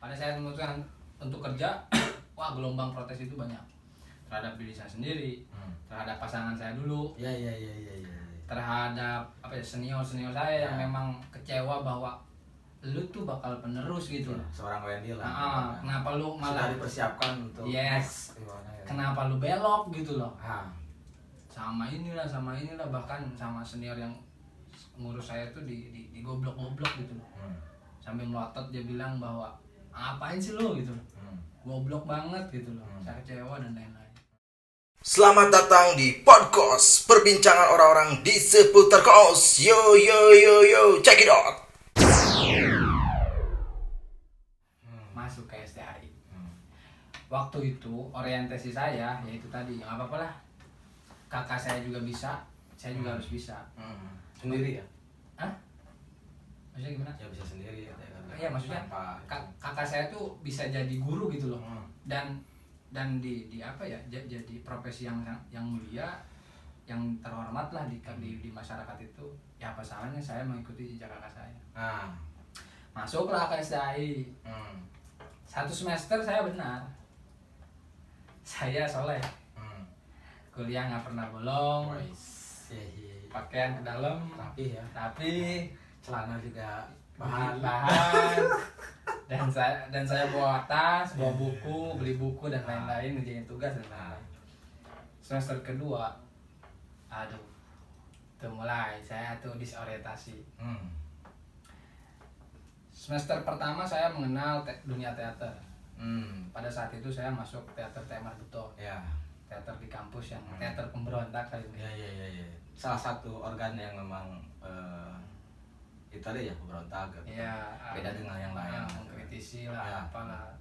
pada saya memutuskan untuk kerja, wah gelombang protes itu banyak terhadap diri saya sendiri, terhadap pasangan saya dulu, terhadap senior saya yang memang kecewa bahwa lu tuh bakal penerus gitu. Seorang Wendy lah. Kenapa lu malah sudah dipersiapkan untuk kenapa lu belok gitu loh. Sama inilah bahkan sama senior yang ngurus saya tuh di goblok gitu loh. Sambil melotot dia bilang bahwa apain sih lu gitu loh. Goblok banget gitu loh. Saya kecewa dan lain-lain. Selamat datang di podcast perbincangan orang-orang di seputar kaos. Yo, check it out. Masuk ke STHI. Waktu itu orientasi saya yaitu tadi yang apa-apa lah. Kakak saya juga bisa, saya juga harus bisa. Sendiri ya? Maksudnya gimana? Ya bisa sendiri ya. Iya, maksudnya kakak saya tuh bisa jadi guru gitu loh. Dan di apa ya, jadi profesi yang mulia, yang terhormat lah di masyarakat itu. Ya apa salahnya saya mengikuti jejak kakak saya. Masuklah ke STHI. 1 semester saya benar, saya soleh, kuliah nggak pernah bolong, pakaian ke dalam tapi celana juga bahan dan saya bawa tas, bawa buku, beli buku dan lain-lain, ngerjain tugas dan lain-lain. Semester kedua, aduh, tuh mulai saya tuh disorientasi. Semester pertama saya mengenal dunia teater. Pada saat itu saya masuk teater TMR Buto. Teater di kampus yang teater pemberontak kali ini. Iya. Salah satu organ yang memang itu ada ya pemberontak gitu. Beda dengan yang lain. Mengkritisi lah, apalah.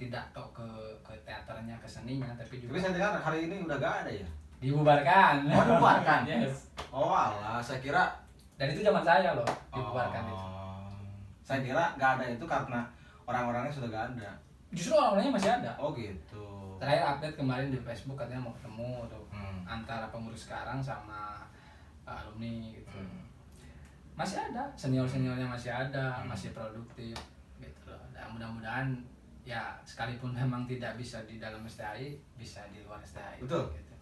Tidak tok ke teaternya, ke seninya, tapi juga. Tapi saya dengar hari ini udah gak ada ya? Dibubarkan. Oh, dibubarkan. Yes. Oh alah, saya kira. Dan itu zaman saya loh dibubarkan itu. Saya kira gak ada itu karena orang-orangnya sudah gak ada. Justru orang-orangnya masih ada. Oh gitu. Terakhir update kemarin di Facebook katanya mau ketemu tuh antara pengurus sekarang sama alumni gitu. Masih ada, seniornya masih ada, masih produktif gitu loh. Dan mudah-mudahan ya sekalipun memang tidak bisa di dalam STHI, bisa di luar STHI. Betul. Gitu.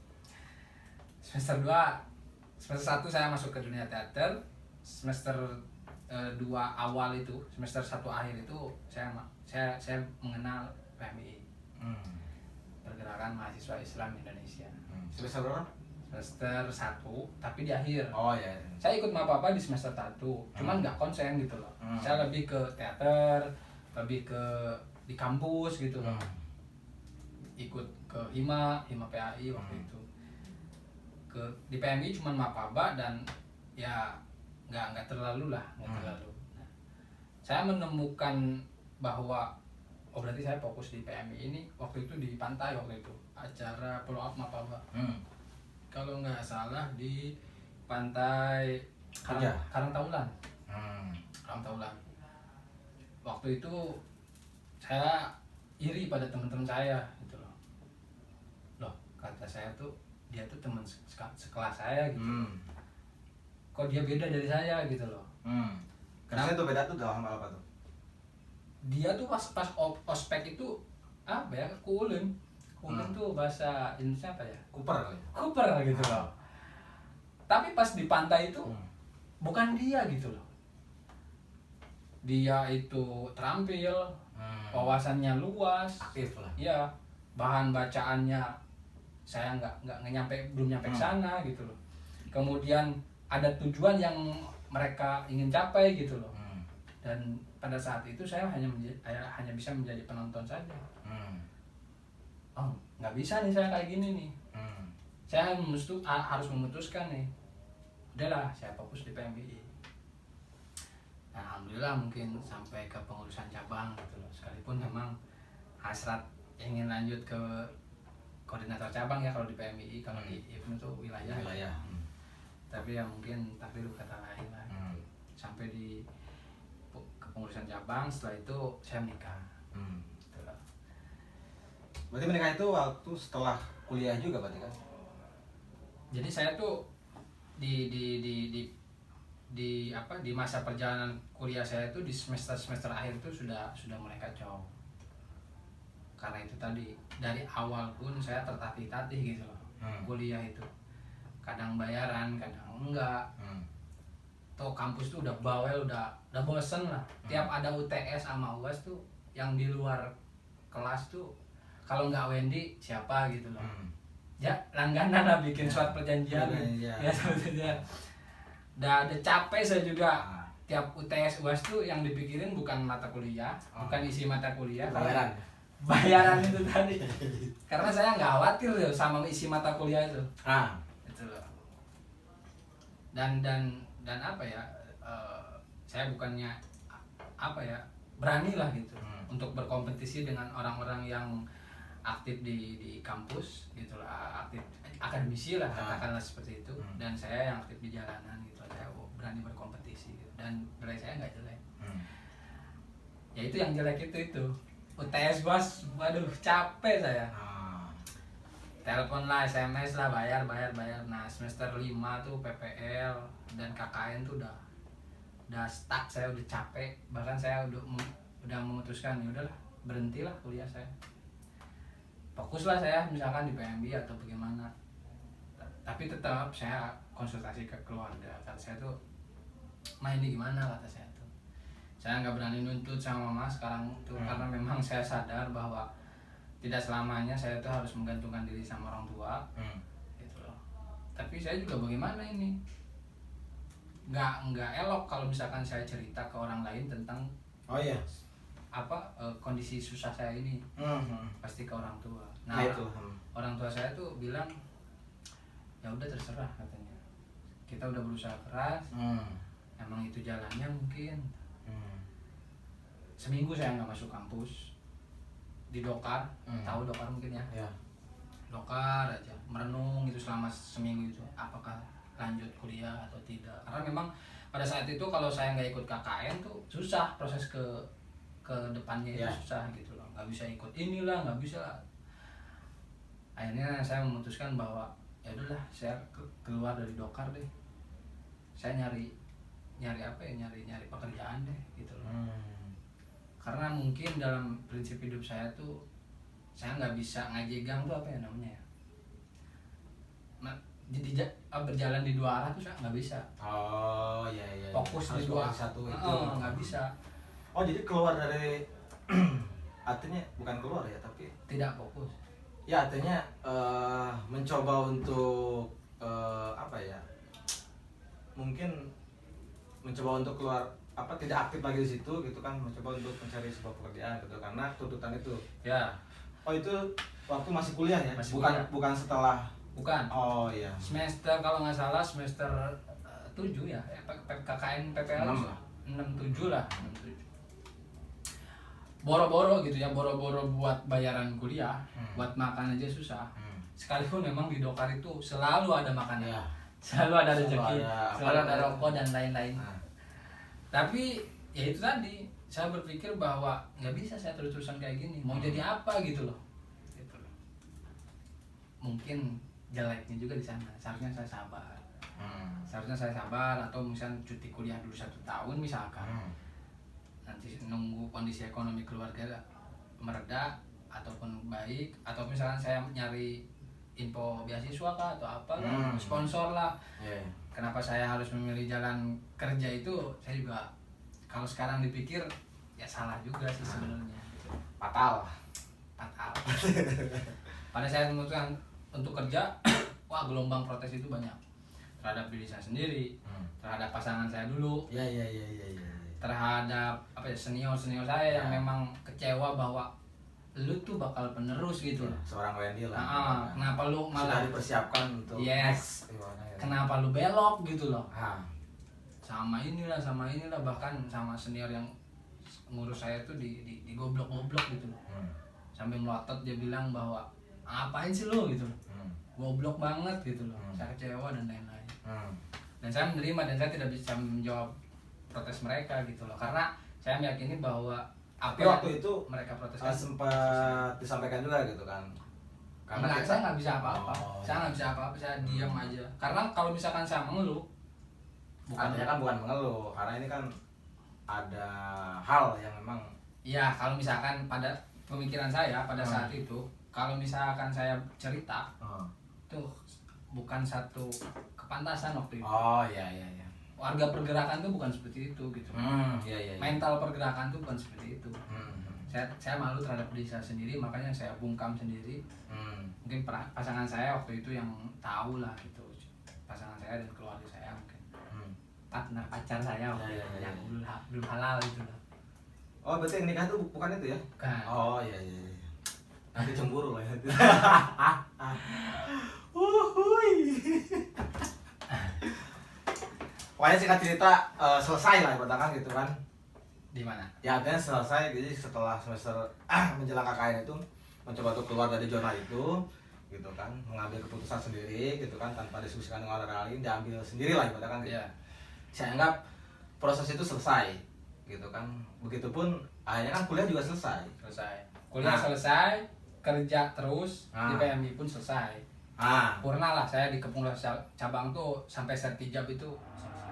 Semester 1 saya masuk ke dunia teater. Semester 2 awal itu, semester 1 akhir itu saya mengenal PMI. Pergerakan Mahasiswa Islam Indonesia. Semester berapa? Semester 1, tapi di akhir. Oh ya. Saya ikut apa di semester 1, cuman nggak konsen gitu loh. Saya lebih ke teater, lebih ke di kampus gitu loh. Ikut ke HIMA PAI waktu itu. Di PMI cuman mapaba dan ya nggak terlalu lah, nggak terlalu. Nah, saya menemukan bahwa berarti saya fokus di PMI ini waktu itu di pantai waktu itu acara follow up mapaba. Kalau nggak salah di pantai Karangtaulan. Karangtaulan. Waktu itu saya iri pada teman-teman saya gitu loh. Loh, kata saya tuh dia tuh teman sekelas saya gitu. Kok dia beda dari saya gitu loh. Kenapa tuh beda tuh dalam hal apa tuh? Dia tuh pas ospek itu apa ya, kulen tuh bahasa Indonesia apa ya, kuper gitu loh. Tapi pas di pantai itu bukan dia gitu loh. Dia itu terampil, wawasannya luas, aktif lah. Iya, bahan bacaannya saya belum nyampe ke sana gitu loh. Kemudian ada tujuan yang mereka ingin capai gitu loh. Dan pada saat itu saya hanya bisa menjadi penonton saja. Oh, nggak bisa nih saya kayak gini nih. Saya harus memutuskan nih. Udahlah, saya fokus di PMI. Nah, alhamdulillah mungkin sampai ke pengurusan cabang gitu loh. Sekalipun memang hasrat ingin lanjut ke koordinator cabang ya kalau di PMI, kalau di IFM itu wilayah. Tapi ya mungkin takdir kata lain lah. Sampai di kepengurusan cabang, setelah itu saya menikah. Gitu loh. Berarti menikah itu waktu setelah kuliah juga berarti kan? Jadi saya tuh di di masa perjalanan kuliah saya itu di semester akhir itu sudah mulai kacau. Karena itu tadi dari awal pun saya tertatih-tatih gitu loh. Kuliah itu kadang bayaran, kadang enggak. Tuh kampus tuh udah bawel, udah bosen lah. Tiap ada UTS sama UAS tuh yang di luar kelas tuh kalau nggak Wendy siapa gitu loh. Ya langganan lah bikin surat perjanjian. Ya sebetulnya. Udah capek saya juga. Tiap UTS UAS tuh yang dipikirin bukan mata kuliah, bukan isi mata kuliah, bayaran itu tadi. Karena saya nggak khawatir loh sama isi mata kuliah itu. Itu loh. Dan apa ya, saya bukannya apa ya, berani lah gitu untuk berkompetisi dengan orang-orang yang aktif di kampus gitu lah, aktif akademisi lah katakanlah seperti itu. Dan saya yang aktif di jalanan gitu, saya berani berkompetisi gitu. Dan nilai saya nggak jelek. Ya itu yang jelek itu UTS bos, waduh capek saya. Telepon lah, SMS lah, bayar. Nah semester 5 tuh PPL dan KKN tuh udah stuck, saya udah capek. Bahkan saya udah memutuskan ya udahlah, berhentilah kuliah saya. Fokuslah saya misalkan di PMB atau bagaimana. Tapi tetap saya konsultasi ke keluarga. Kata saya tuh, "Ma ini gimana?" kata saya tuh. Saya nggak berani nuntut sama mama sekarang tuh karena memang saya sadar bahwa tidak selamanya saya tuh harus menggantungkan diri sama orang tua, gitu loh. Tapi saya juga bagaimana ini, nggak elok kalau misalkan saya cerita ke orang lain tentang kondisi susah saya ini, pasti ke orang tua. Nah orang tua saya tuh bilang ya udah terserah katanya, kita udah berusaha keras, emang itu jalannya mungkin. Seminggu saya nggak masuk kampus. Di dokar, tahu dokar mungkin ya. Dokar aja, merenung itu selama seminggu itu, apakah lanjut kuliah atau tidak. Karena memang pada saat itu kalau saya nggak ikut KKN tuh susah, proses ke depannya itu susah gitu loh. Nggak bisa ikut inilah, nggak bisa lah. Akhirnya saya memutuskan bahwa ya udahlah, saya keluar dari dokar deh. Saya nyari pekerjaan deh gitu loh. Karena mungkin dalam prinsip hidup saya tuh saya nggak bisa ngajegang tuh apa ya namanya ya, jadi berjalan di dua arah tuh saya nggak bisa. Fokus di dua satu itu nggak bisa. Jadi keluar dari artinya bukan keluar ya, tapi tidak fokus ya, artinya mencoba untuk apa ya, mungkin mencoba untuk keluar, tidak aktif lagi di situ gitu kan, mencoba untuk mencari sebuah pekerjaan gitu karena tuntutan itu ya. Itu waktu masih kuliah ya, bukan setelah. Bukan. Semester kalau nggak salah semester 7 ya, KKN PPL 6-7 lah. Boro-boro gitu ya, boro-boro buat bayaran kuliah, buat makan aja susah. Sekalipun memang di dokar itu selalu ada makanan, selalu ada rezeki, selalu ada rokok dan lain-lain. Tapi ya itu tadi, saya berpikir bahwa nggak bisa saya terus-terusan kayak gini. Mau jadi apa gitu loh. Mungkin jeleknya juga di sana. Seharusnya saya sabar. Atau misalnya cuti kuliah dulu 1 tahun misalkan. Nanti nunggu kondisi ekonomi keluarga mereda ataupun baik, atau misalkan saya nyari info beasiswa kah atau apa sponsor lah. Kenapa saya harus memilih jalan kerja itu, saya juga kalau sekarang dipikir ya salah juga sih sebenarnya. Fatal. Pada saya memutuskan untuk kerja, wah gelombang protes itu banyak terhadap diri saya sendiri, terhadap pasangan saya dulu, terhadap senior saya yang memang kecewa bahwa lu tuh bakal penerus gitu loh. Seorang Wendy lah. Kenapa lu malah sudah dipersiapkan untuk kenapa lu belok gitu loh. Sama inilah bahkan sama senior yang ngurus saya tuh di goblok gitu loh. Sampai melotot dia bilang bahwa apain sih lu gitu loh. Goblok banget gitu loh. Saya kecewa dan lain-lain. Dan saya menerima dan saya tidak bisa menjawab protes mereka gitu loh. Karena saya meyakini bahwa tapi waktu itu mereka protes sempat disampaikan juga gitu kan. Karena saya nggak bisa apa-apa. Saya diam aja. Karena kalau misalkan saya mengeluh, artinya kan bukan mengeluh, karena ini kan ada hal yang memang iya, kalau misalkan pada pemikiran saya pada saat itu, kalau misalkan saya cerita tuh bukan satu kepantasan waktu itu. Oh iya. Warga pergerakan tuh bukan seperti itu gitu. Iya. Mental pergerakan tuh bukan seperti itu. Saya malu terhadap diri saya sendiri, makanya saya bungkam sendiri. Mungkin pasangan saya waktu itu yang tahu lah gitu, pasangan saya dan keluarga saya mungkin. Partner pacar saya waktu itu yang belum halal itu lah. Oh berarti yang nikah itu bukan itu ya? Bukan. Oh iya. Nanti cemburu lah ya. Pokoknya singkat cerita selesai lah katakan gitu kan. Di mana? Ya artinya selesai, jadi setelah semester menjelang KKN itu mencoba untuk keluar dari zona itu gitu kan, mengambil keputusan sendiri gitu kan, tanpa diskusikan dengan orang lain, diambil sendiri lah katakan gitu. Iya. Saya anggap proses itu selesai gitu kan. Begitupun akhirnya kan kuliah juga selesai. Kuliah selesai, kerja terus, di PMI pun selesai. Purna lah saya di Kepengurusan cabang tuh sampai sertijab itu selesai.